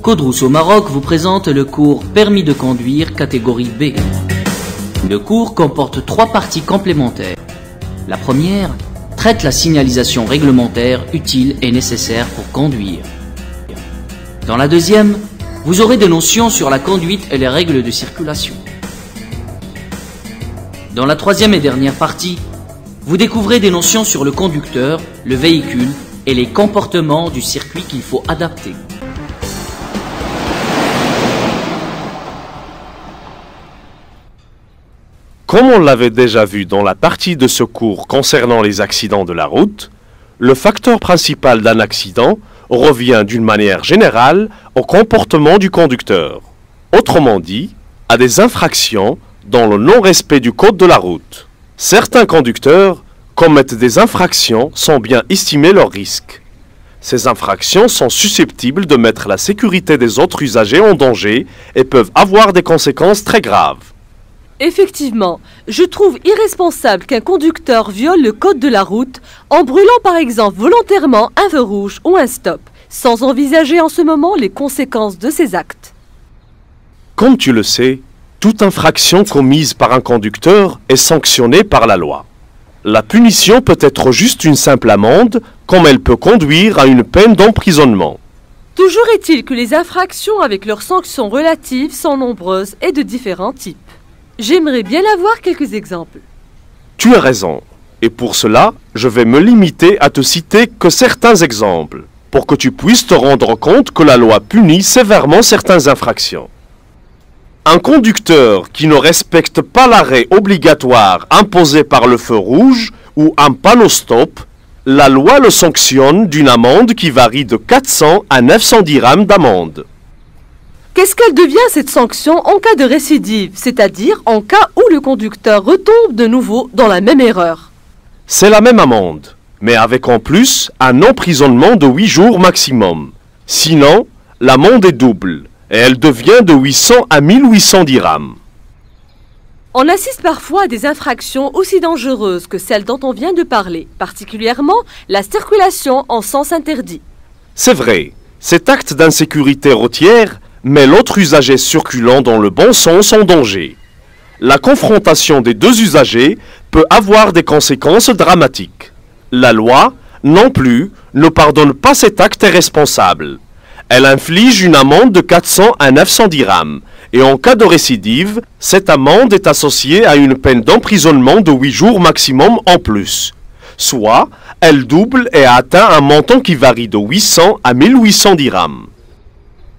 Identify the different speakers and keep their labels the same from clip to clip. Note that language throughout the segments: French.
Speaker 1: Code Rousseau Maroc vous présente le cours Permis de conduire catégorie B. Le cours comporte 3 parties complémentaires. La première traite la signalisation réglementaire utile et nécessaire pour conduire. Dans la deuxième, vous aurez des notions sur la conduite et les règles de circulation. Dans la troisième et dernière partie, vous découvrez des notions sur le conducteur, le véhicule et les comportements du circuit qu'il faut adapter.
Speaker 2: Comme on l'avait déjà vu dans la partie de ce cours concernant les accidents de la route, le facteur principal d'un accident revient d'une manière générale au comportement du conducteur. Autrement dit, à des infractions dans le non-respect du code de la route. Certains conducteurs commettent des infractions sans bien estimer leurs risques. Ces infractions sont susceptibles de mettre la sécurité des autres usagers en danger et peuvent avoir des conséquences très graves.
Speaker 3: Effectivement, je trouve irresponsable qu'un conducteur viole le code de la route en brûlant par exemple volontairement un feu rouge ou un stop, sans envisager en ce moment les conséquences de ses actes.
Speaker 2: Comme tu le sais, toute infraction commise par un conducteur est sanctionnée par la loi. La punition peut être juste une simple amende, comme elle peut conduire à une peine d'emprisonnement.
Speaker 3: Toujours est-il que les infractions avec leurs sanctions relatives sont nombreuses et de différents types. J'aimerais bien avoir quelques exemples.
Speaker 2: Tu as raison, et pour cela, je vais me limiter à te citer que certains exemples, pour que tu puisses te rendre compte que la loi punit sévèrement certaines infractions. Un conducteur qui ne respecte pas l'arrêt obligatoire imposé par le feu rouge ou un panneau stop, la loi le sanctionne d'une amende qui varie de 400 à 900 dirhams d'amende.
Speaker 3: Qu'est-ce qu'elle devient cette sanction en cas de récidive, c'est-à-dire en cas où le conducteur retombe de nouveau dans la même erreur?
Speaker 2: C'est la même amende, mais avec en plus un emprisonnement de 8 jours maximum. Sinon, l'amende est double, et elle devient de 800 à 1800 dirhams.
Speaker 3: On assiste parfois à des infractions aussi dangereuses que celles dont on vient de parler, particulièrement la circulation en sens interdit.
Speaker 2: C'est vrai, cet acte d'insécurité routière met l'autre usager circulant dans le bon sens en danger. La confrontation des deux usagers peut avoir des conséquences dramatiques. La loi, non plus, ne pardonne pas cet acte irresponsable. Elle inflige une amende de 400 à 900 dirhams, et en cas de récidive, cette amende est associée à une peine d'emprisonnement de 8 jours maximum en plus. Soit, elle double et atteint un montant qui varie de 800 à 1800 dirhams.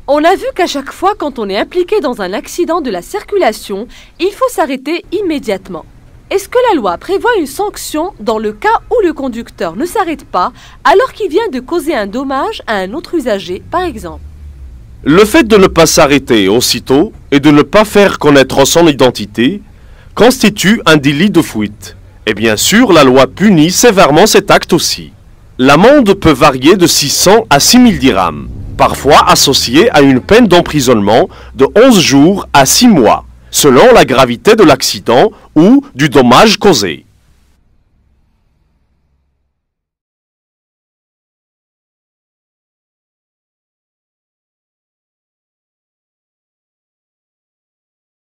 Speaker 3: On a vu qu'à chaque fois quand on est impliqué dans un accident de la circulation, il faut s'arrêter immédiatement. Est-ce que la loi prévoit une sanction dans le cas où le conducteur ne s'arrête pas alors qu'il vient de causer un dommage à un autre usager, par exemple?
Speaker 2: Le fait de ne pas s'arrêter aussitôt et de ne pas faire connaître son identité constitue un délit de fuite. Et bien sûr, la loi punit sévèrement cet acte aussi. L'amende peut varier de 600 à 6000 dirhams, parfois associée à une peine d'emprisonnement de 11 jours à 6 mois, selon la gravité de l'accident ou du dommage causé.